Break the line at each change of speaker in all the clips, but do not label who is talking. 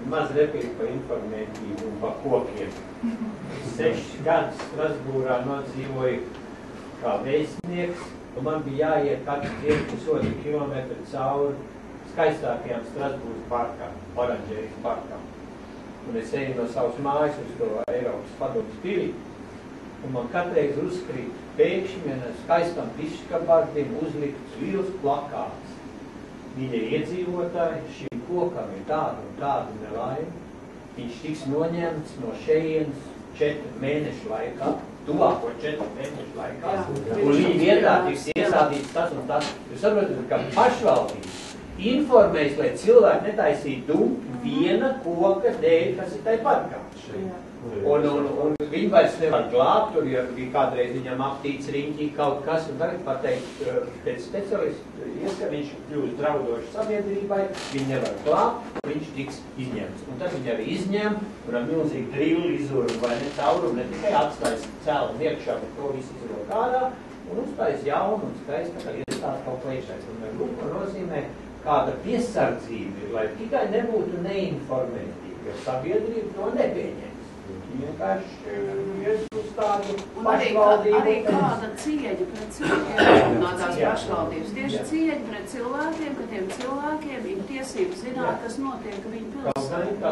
Maz replika par informētību un par kokiem. 6 gadus Strasbūrā nodzīvoju kā vēstnieks, un man bija jāiet katru dienu pusotru kilometru cauri skaistākajām Strasbūras parkām, Oranžērijas parkām. Un es eju no savas mājas uz to Eiropas padomus pili, un man katreiz uzkrīt pēkšņi vienam skaistam pišķkabārdim uzlikts liels plakāts. Mīļie iedzīvotāji, šim kokam ir tāda un tāda nelaime. Viņš tiks noņemts no šejienes 4 mēnešu laikā, tuvāko 4 mēnešu laikā, un viņa vietā tiks iesādīts tas un tas. Jūs saprotat, ka pašvaldības informējas, lai cilvēki netaisītu dumpi viena koka dēļ, kas ir tai parkā. Un viņi vairs nevar glābt, tur ja kādreiz viņam aptīts riņķī kaut kas, un tagad pateikt pēc speciālistu, ka viņš kļūst draudoši sabiedrībai, viņi nevar glābt, viņš tiks izņemts. Un tad viņi arī izņem, un ar milzīgi drilli izuru vai ne caurumu, ne tikai atstājas cēlu iekšā, bet to visu izrok ārā, un uzstājas jaunu un skaistu, kā iestās kaut plēšais. Un grupa nozīmē kāda piesardzība ir, lai tikai nebūtu neinformētība, jo sabiedrība to nepieņems. Vienkārši iet uz tādu pašvaldību.
Arī kāda cieņa pret cilvēkiem no tās pašvaldības. Tieši cieņa pret cilvēkiem, ka tiem cilvēkiem ir tiesības zināt, kas notiek viņu pilsētā.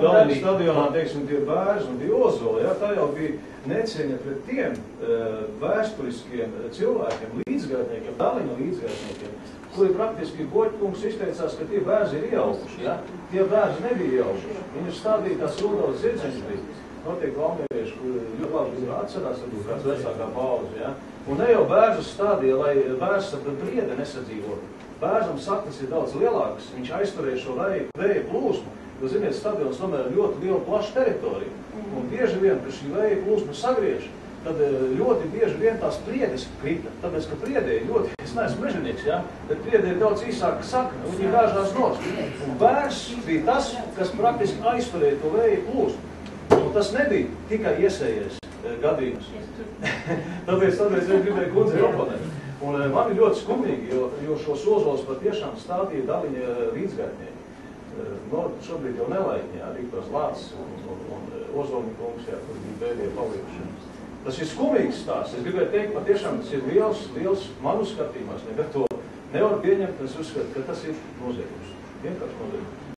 Dalību stadionā, teiksim, tie Bērzi un tie Ozoli, jā, tā jau bija necieņa pret tiem vēsturiskiem cilvēkiem, līdzgaitniekiem, Daļiņu līdzgaitniekiem, kuri praktiski Boķkungs izteicās, ka tie bērzi ir iejaukuši, ja? Tie bērzi nebija iejaukuši. Viņi stādīja tās Rudolfs Zirdziņš bija. Notiek valmierieši, kuri ļoti labi atcerās, varbūt kāds vecākā paudze, ja? Un ne jau bērzus stādīja, lai bērzs ar briedi nesadzīvotu. Bērzam saknes ir daudz lielākas, viņš aizturēja šo vēja plūsmu, jo, ziniet, stadions tomēr ļoti liela plaša teritorija. Un bieži vien, ka šī vēja plūsma sagriež, tad ļoti bieži vien tās priedes krita. Tāpēc, ka priedē ļoti, es neesmu mežanieks, ja? Bet priedē ir daudz īsāka sakna, un viņi gāžās nost. Un bērns bija tas, kas praktiski aizturēja to vēja plūsmu. Un tas nebija tikai iesējies gadījums. Tāpēc es gribēju kundzei oponēt. Un man ir ļoti skumīgi, jo šos Ozols patiešām stādīja Daļiņa līdzgaitnieki. Šobrīd jau nelaikņā, Rīgtos Lācis un Ozolņa kungs, jā, kur bija pēdējie palikuši. Tas ir skumīgs stāsts. Es gribēju teikt, patiešām tas ir liels manu skatījumās, bet to nevar pieņemt, es uzskatu, ka tas ir noziegums. Vienkārši noziegums.